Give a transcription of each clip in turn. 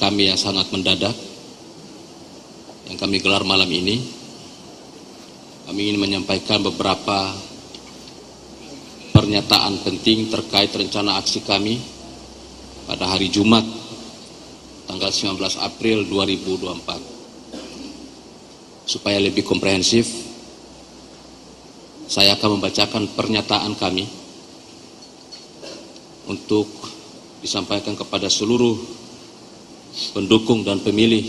kami yang sangat mendadak yang kami gelar malam ini. Kami ingin menyampaikan beberapa pernyataan penting terkait rencana aksi kami pada hari Jumat tanggal 19 April 2024. Supaya lebih komprehensif, saya akan membacakan pernyataan kami untuk disampaikan kepada seluruh pendukung dan pemilih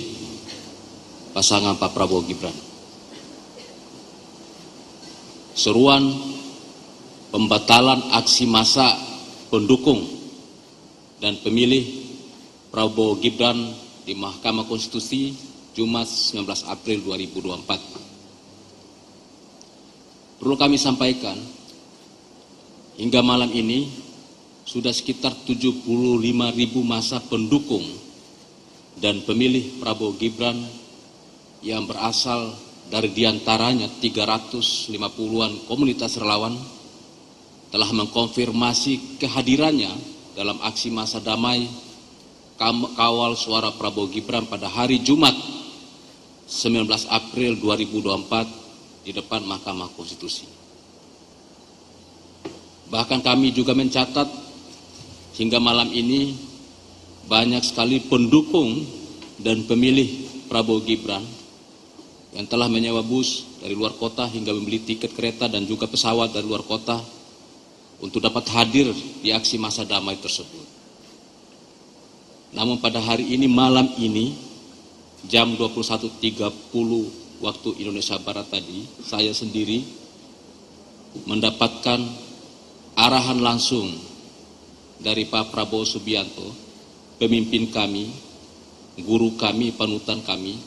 pasangan Pak Prabowo Gibran. Seruan pembatalan aksi massa pendukung dan pemilih Prabowo Gibran di Mahkamah Konstitusi Jumat 19 April 2024. Perlu kami sampaikan, hingga malam ini sudah sekitar 75.000 massa pendukung dan pemilih Prabowo Gibran yang berasal dari diantaranya 350-an komunitas relawan telah mengkonfirmasi kehadirannya dalam aksi massa damai kawal suara Prabowo Gibran pada hari Jumat 19 April 2024 di depan Mahkamah Konstitusi. Bahkan kami juga mencatat hingga malam ini banyak sekali pendukung dan pemilih Prabowo Gibran yang telah menyewa bus dari luar kota hingga membeli tiket kereta dan juga pesawat dari luar kota untuk dapat hadir di aksi massa damai tersebut. Namun pada hari ini, malam ini, jam 21.30 waktu Indonesia Barat tadi, saya sendiri mendapatkan arahan langsung dari Pak Prabowo Subianto, pemimpin kami, guru kami, panutan kami,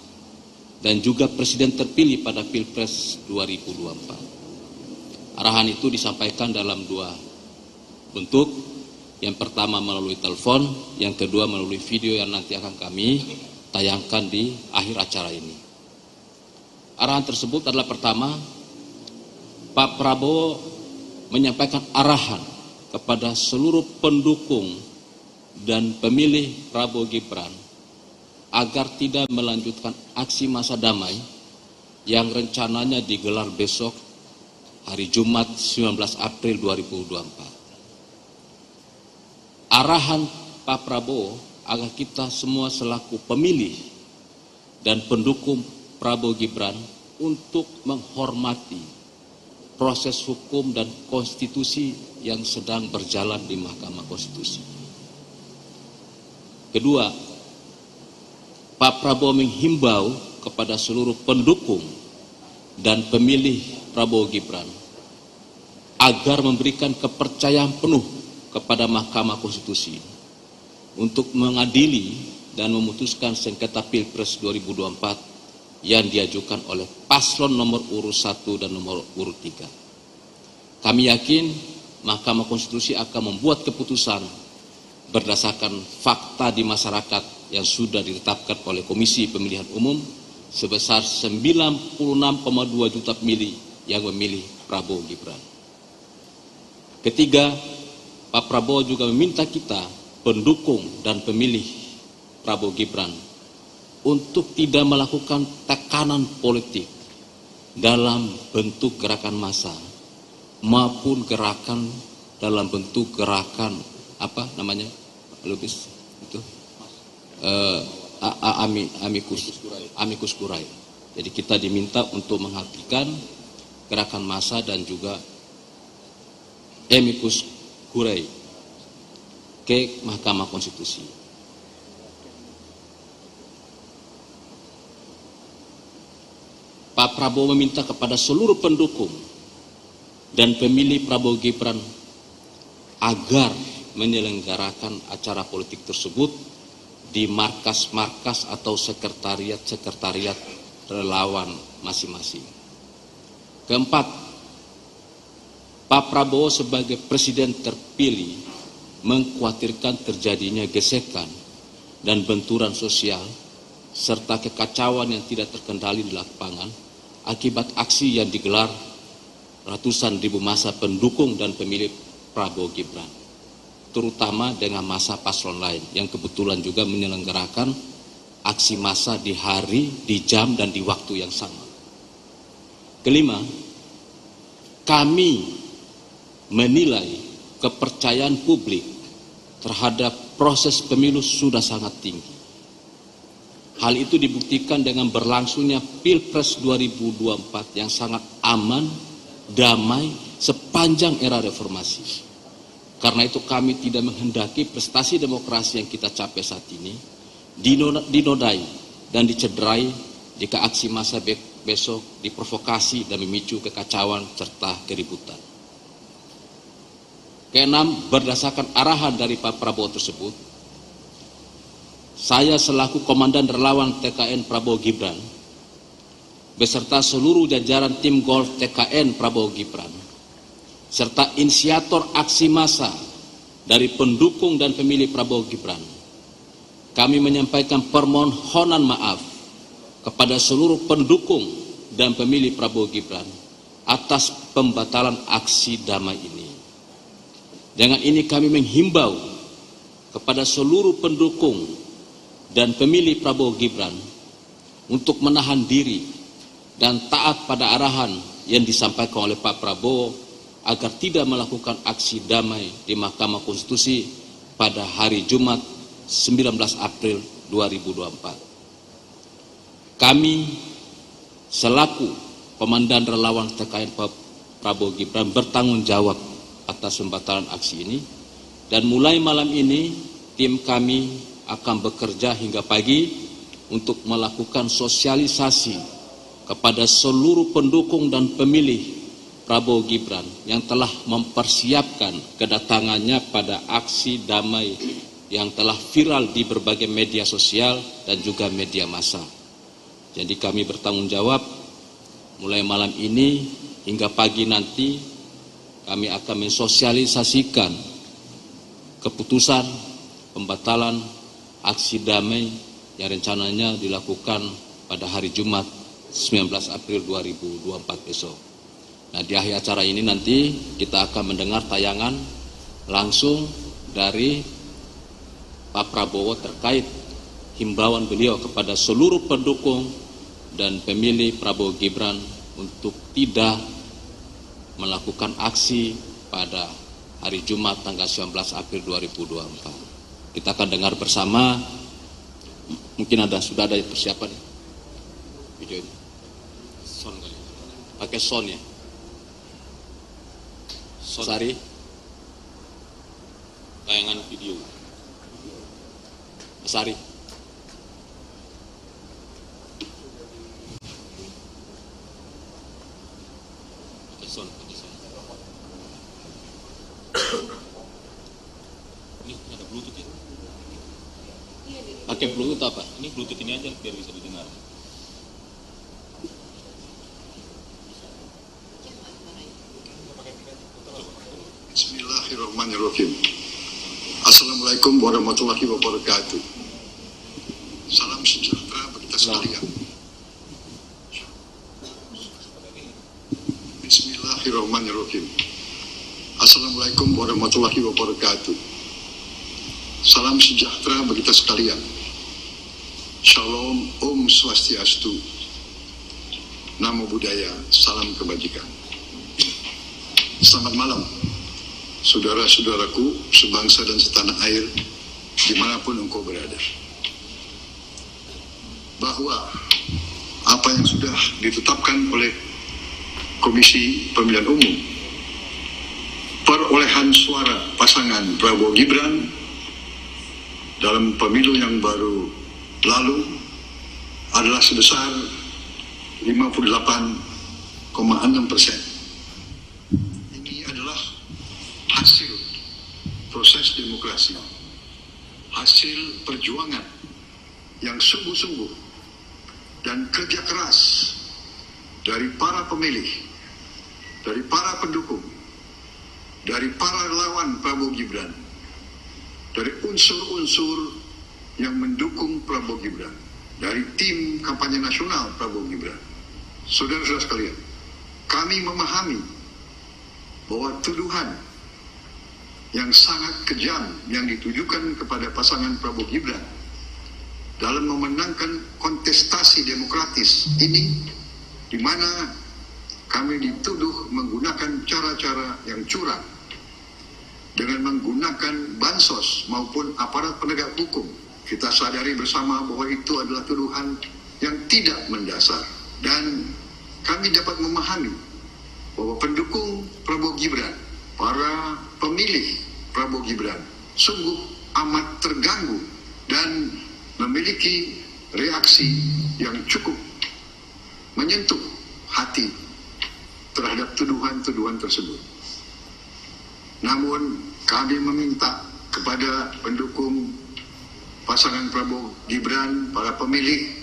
dan juga presiden terpilih pada Pilpres 2024. Arahan itu disampaikan dalam dua bentuk. Yang pertama melalui telepon, yang kedua melalui video yang nanti akan kami tayangkan di akhir acara ini. Arahan tersebut adalah pertama, Pak Prabowo menyampaikan arahan kepada seluruh pendukung dan pemilih Prabowo Gibran agar tidak melanjutkan aksi massa damai yang rencananya digelar besok hari Jumat 19 April 2024. Arahan Pak Prabowo agar kita semua selaku pemilih dan pendukung Prabowo Gibran untuk menghormati proses hukum dan konstitusi yang sedang berjalan di Mahkamah Konstitusi. Kedua, Pak Prabowo menghimbau kepada seluruh pendukung dan pemilih Prabowo Gibran agar memberikan kepercayaan penuh kepada Mahkamah Konstitusi untuk mengadili dan memutuskan sengketa Pilpres 2024 yang diajukan oleh paslon nomor urut 1 dan nomor urut 3. Kami yakin Mahkamah Konstitusi akan membuat keputusan berdasarkan fakta di masyarakat yang sudah ditetapkan oleh Komisi Pemilihan Umum sebesar 96,2 juta pemilih yang memilih Prabowo Gibran. Ketiga, Pak Prabowo juga meminta kita, pendukung dan pemilih Prabowo Gibran, untuk tidak melakukan tekanan politik dalam bentuk gerakan massa maupun gerakan dalam bentuk gerakan amicus curiae. Jadi kita diminta untuk menghentikan gerakan massa dan juga amicus curiae ke Mahkamah Konstitusi. Pak Prabowo meminta kepada seluruh pendukung dan pemilih Prabowo Gibran agar menyelenggarakan acara politik tersebut di markas-markas atau sekretariat-sekretariat relawan masing-masing. Keempat, Pak Prabowo sebagai presiden terpilih mengkhawatirkan terjadinya gesekan dan benturan sosial serta kekacauan yang tidak terkendali di lapangan akibat aksi yang digelar ratusan ribu massa pendukung dan pemilih Prabowo Gibran, terutama dengan massa paslon lain yang kebetulan juga menyelenggarakan aksi massa di hari, di jam, dan di waktu yang sama. Kelima, kami menilai kepercayaan publik terhadap proses pemilu sudah sangat tinggi. Hal itu dibuktikan dengan berlangsungnya Pilpres 2024 yang sangat aman, damai, sepanjang era reformasi. Karena itu kami tidak menghendaki prestasi demokrasi yang kita capai saat ini dinodai dan dicederai jika aksi massa besok diprovokasi dan memicu kekacauan serta keributan. Keenam, berdasarkan arahan dari Pak Prabowo tersebut, saya selaku Komandan Relawan TKN Prabowo Gibran beserta seluruh jajaran tim golf TKN Prabowo Gibran serta inisiator aksi massa dari pendukung dan pemilih Prabowo Gibran, kami menyampaikan permohonan maaf kepada seluruh pendukung dan pemilih Prabowo Gibran atas pembatalan aksi damai ini. Dengan ini kami menghimbau kepada seluruh pendukung dan pemilih Prabowo Gibran untuk menahan diri dan taat pada arahan yang disampaikan oleh Pak Prabowo agar tidak melakukan aksi damai di Mahkamah Konstitusi pada hari Jumat 19 April 2024. Kami selaku Komandan Relawan TKN Prabowo Gibran bertanggung jawab atas pembatalan aksi ini, dan mulai malam ini tim kami akan bekerja hingga pagi untuk melakukan sosialisasi kepada seluruh pendukung dan pemilih Prabowo Gibran yang telah mempersiapkan kedatangannya pada aksi damai yang telah viral di berbagai media sosial dan juga media massa. Jadi kami bertanggung jawab mulai malam ini hingga pagi nanti kami akan mensosialisasikan keputusan pembatalan aksi damai yang rencananya dilakukan pada hari Jumat 19 April 2024 besok. Nah, di akhir acara ini nanti kita akan mendengar tayangan langsung dari Pak Prabowo terkait himbauan beliau kepada seluruh pendukung dan pemilih Prabowo Gibran untuk tidak melakukan aksi pada hari Jumat tanggal 19 April 2024. Kita akan dengar bersama, mungkin sudah ada persiapan video ini. Sound kali. Pakai sound ya. Sari, tayangan video. Mas Ari. Pakai sound. Ini ada Bluetooth ya? Pakai Bluetooth apa? Ini Bluetooth ini aja biar bisa didengar. Bismillahirrahmanirrahim. Assalamualaikum warahmatullahi wabarakatuh. Salam sejahtera bagi kita sekalian. Bismillahirrahmanirrahim. Assalamualaikum warahmatullahi wabarakatuh. Salam sejahtera bagi kita sekalian. Shalom, Om Swastiastu. Namo Buddhaya, salam kebajikan. Selamat malam, saudara-saudaraku sebangsa dan setanah air dimanapun engkau berada. Bahwa apa yang sudah ditetapkan oleh Komisi Pemilihan Umum, perolehan suara pasangan Prabowo Gibran dalam pemilu yang baru lalu adalah sebesar 58,6%. Hasil proses demokrasi, hasil perjuangan yang sungguh-sungguh dan kerja keras dari para pemilih, dari para pendukung, dari para relawan Prabowo Gibran, dari unsur-unsur yang mendukung Prabowo Gibran, dari tim kampanye nasional Prabowo Gibran. Saudara-saudara sekalian, kami memahami bahwa tuduhan yang sangat kejam yang ditujukan kepada pasangan Prabowo Gibran dalam memenangkan kontestasi demokratis ini, di mana kami dituduh menggunakan cara-cara yang curang dengan menggunakan bansos maupun aparat penegak hukum. Kita sadari bersama bahwa itu adalah tuduhan yang tidak mendasar, dan kami dapat memahami bahwa pendukung Prabowo Gibran, para pemilih Prabowo Gibran sungguh amat terganggu dan memiliki reaksi yang cukup menyentuh hati terhadap tuduhan-tuduhan tersebut. Namun kami meminta kepada pendukung pasangan Prabowo Gibran, para pemilih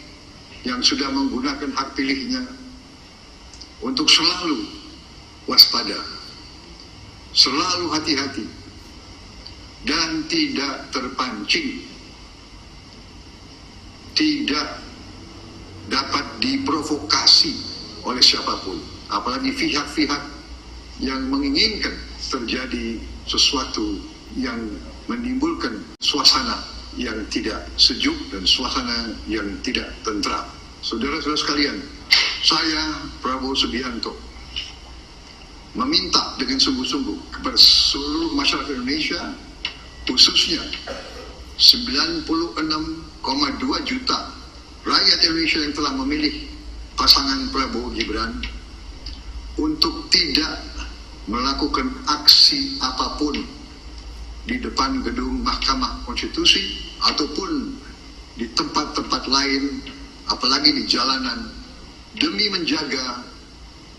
yang sudah menggunakan hak pilihnya, untuk selalu waspada, selalu hati-hati, dan tidak terpancing, tidak dapat diprovokasi oleh siapapun, apalagi pihak-pihak yang menginginkan terjadi sesuatu yang menimbulkan suasana yang tidak sejuk dan suasana yang tidak tentram. Saudara-saudara sekalian, saya Prabowo Subianto meminta dengan sungguh-sungguh kepada seluruh masyarakat Indonesia, khususnya 96,2 juta rakyat Indonesia yang telah memilih pasangan Prabowo Gibran, untuk tidak melakukan aksi apapun di depan gedung Mahkamah Konstitusi ataupun di tempat-tempat lain, apalagi di jalanan, demi menjaga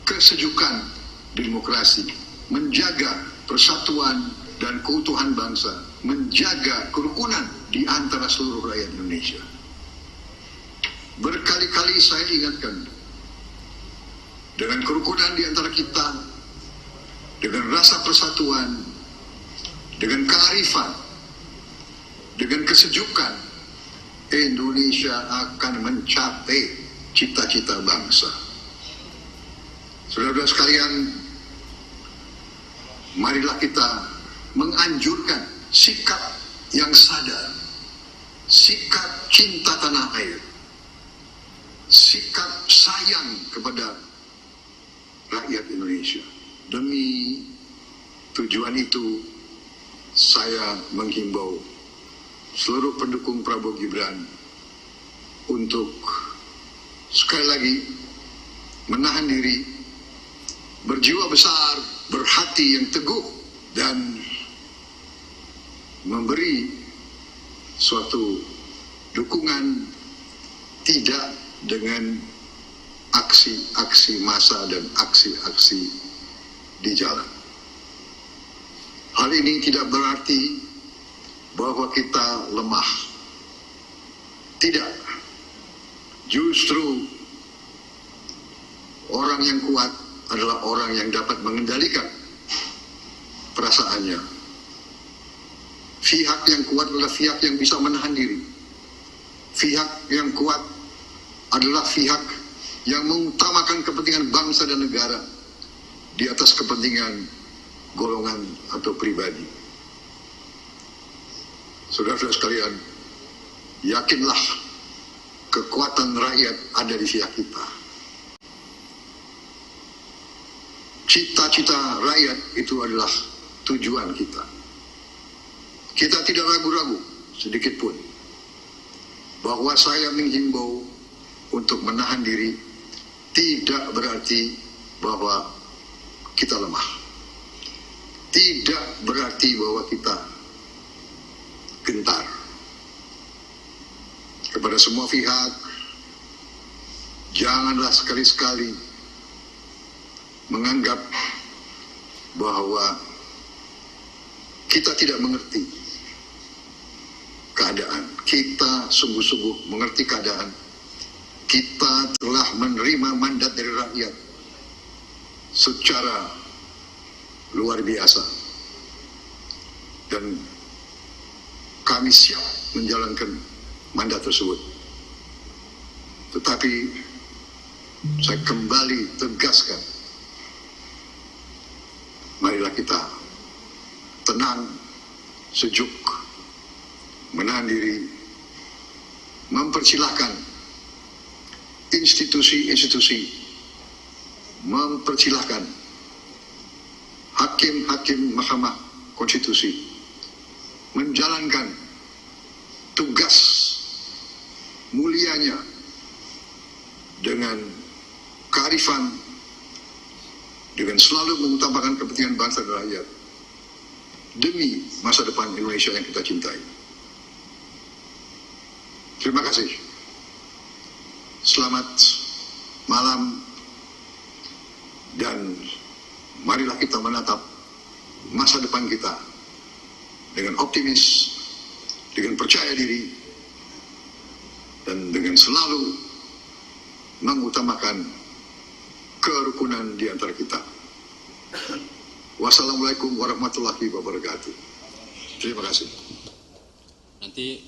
kesejukan demokrasi, menjaga persatuan dan keutuhan bangsa, menjaga kerukunan di antara seluruh rakyat Indonesia. Berkali-kali saya ingatkan, dengan kerukunan di antara kita, dengan rasa persatuan, dengan kearifan, dengan kesejukan, Indonesia akan mencapai cita-cita bangsa. Saudara-saudara sekalian, marilah kita menganjurkan sikap yang sadar, sikap cinta tanah air, sikap sayang kepada rakyat Indonesia. Demi tujuan itu, saya menghimbau seluruh pendukung Prabowo Gibran untuk sekali lagi menahan diri, berjiwa besar, berhati yang teguh, dan memberi suatu dukungan tidak dengan aksi-aksi massa dan aksi-aksi di jalan. Hal ini tidak berarti bahwa kita lemah. Tidak. Justru orang yang kuat adalah orang yang dapat mengendalikan perasaannya. Pihak yang kuat adalah pihak yang bisa menahan diri. Pihak yang kuat adalah pihak yang mengutamakan kepentingan bangsa dan negara di atas kepentingan golongan atau pribadi. Saudara-saudara sekalian, yakinlah kekuatan rakyat ada di pihak kita. Cita-cita rakyat itu adalah tujuan kita. Kita tidak ragu-ragu sedikit pun bahwa saya menghimbau untuk menahan diri tidak berarti bahwa kita lemah. Tidak berarti bahwa kita gentar. Kepada semua pihak, janganlah sekali-sekali menganggap bahwa kita tidak mengerti keadaan. Kita sungguh-sungguh mengerti keadaan. Kita telah menerima mandat dari rakyat secara luar biasa, dan kami siap menjalankan mandat tersebut. Tetapi saya kembali tegaskan, marilah kita tenang, sejuk, menahan diri, mempersilahkan institusi-institusi, mempersilahkan hakim-hakim Mahkamah Konstitusi menjalankan tugas mulianya dengan kearifan, dengan selalu mengutamakan kepentingan bangsa dan rakyat demi masa depan Indonesia yang kita cintai. Terima kasih. Selamat malam dan marilah kita menatap masa depan kita dengan optimis, dengan percaya diri, dan dengan selalu mengutamakan kerukunan di antara kita. Wassalamualaikum warahmatullahi wabarakatuh. Terima kasih. Nanti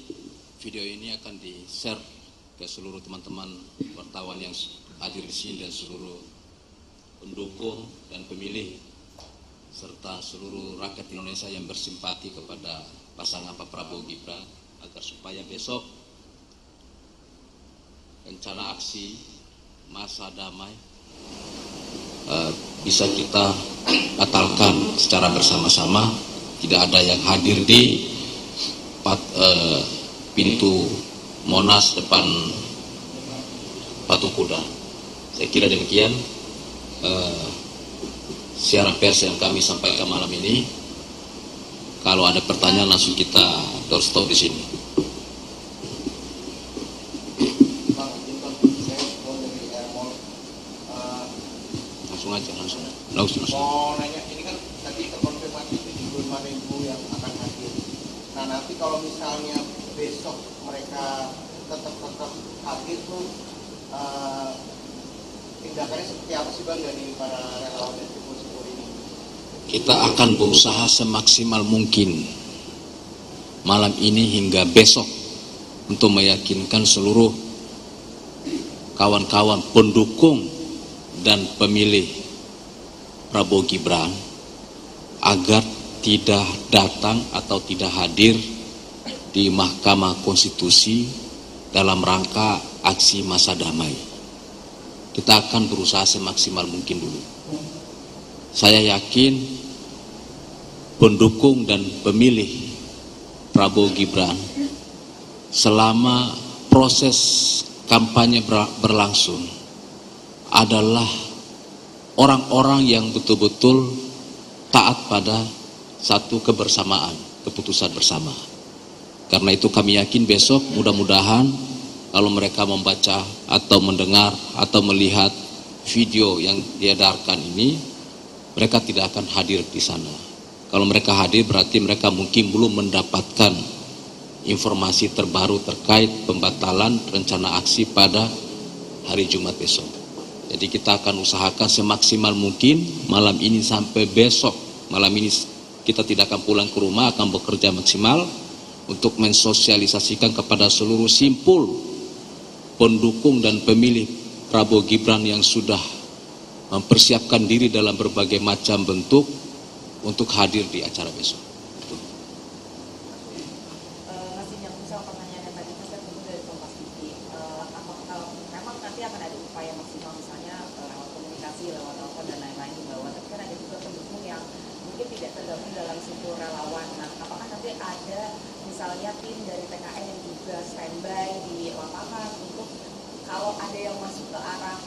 video ini akan di-share ke seluruh teman-teman wartawan yang hadir di sini dan seluruh pendukung dan pemilih serta seluruh rakyat Indonesia yang bersimpati kepada pasangan Pak Prabowo Gibran, agar supaya besok rencana aksi masa damai bisa kita batalkan secara bersama-sama. Tidak ada yang hadir di pintu Monas depan Patung Kuda. Saya kira demikian siaran pers yang kami sampaikan malam ini. Kalau ada pertanyaan langsung kita doorstop di sini. Langsung aja, langsung. Mau nanya, ini kan tadi terkonfirmasi 75.000 yang akan hadir. Nah nanti kalau misalnya besok mereka tetap hadir tuh tindakannya seperti apa sih Bang dari para relawan dan simpul-simpul ini? Kita akan berusaha semaksimal mungkin malam ini hingga besok untuk meyakinkan seluruh kawan-kawan pendukung dan pemilih Prabowo Gibran agar tidak datang atau tidak hadir di Mahkamah Konstitusi dalam rangka aksi masa damai. Kita akan berusaha semaksimal mungkin dulu. Saya yakin pendukung dan pemilih Prabowo Gibran selama proses kampanye berlangsung adalah orang-orang yang betul-betul taat pada satu kebersamaan, keputusan bersama. Karena itu kami yakin besok mudah-mudahan kalau mereka membaca atau mendengar atau melihat video yang diedarkan ini, mereka tidak akan hadir di sana. Kalau mereka hadir berarti mereka mungkin belum mendapatkan informasi terbaru terkait pembatalan rencana aksi pada hari Jumat besok. Jadi kita akan usahakan semaksimal mungkin malam ini sampai besok. Malam ini kita tidak akan pulang ke rumah, akan bekerja maksimal untuk mensosialisasikan kepada seluruh simpul pendukung dan pemilih Prabowo Gibran yang sudah mempersiapkan diri dalam berbagai macam bentuk untuk hadir di acara besok. Masih nyambung sama pertanyaan yang tadi saya tunggu dari Kompas TV. Kalau memang nanti akan ada upaya maksimal misalnya lewat komunikasi, lewat telepon dan lain-lain di bawah, tapi kan ada juga pendukung yang mungkin tidak tergabung dalam simpul relawan. Nah, apakah nanti ada misalnya tim dari PKN yang juga standby di lapangan untuk kalau ada yang masuk ke arah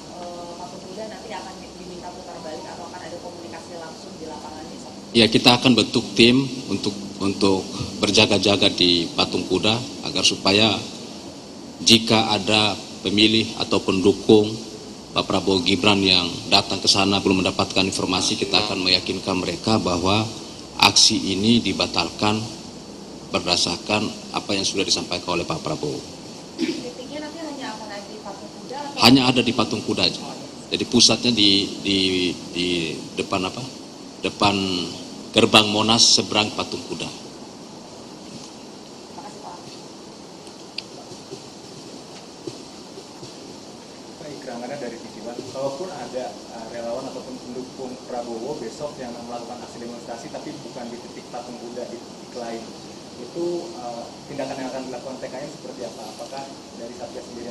Patung Kuda nanti akan diminta putar balik atau akan ada komunikasi langsung di lapangan misalnya? Ya, kita akan bentuk tim untuk berjaga-jaga di Patung Kuda agar supaya jika ada pemilih atau pendukung Pak Prabowo Gibran yang datang ke sana belum mendapatkan informasi, kita akan meyakinkan mereka bahwa aksi ini dibatalkan berdasarkan apa yang sudah disampaikan oleh Pak Prabowo. Titiknya nanti hanya akan ada di Patung Kuda atau? Hanya ada di Patung Kuda aja. Jadi pusatnya di depan apa? Depan gerbang Monas seberang Patung Kuda. Baik, Rangana dari TV1, kalaupun ada relawan ataupun pendukung Prabowo besok yang melakukan aksi demonstrasi tapi bukan di titik Patung Kuda, di titik lain, itu tindakan yang akan dilakukan TKN seperti apa? Apakah dari Satgas sendiri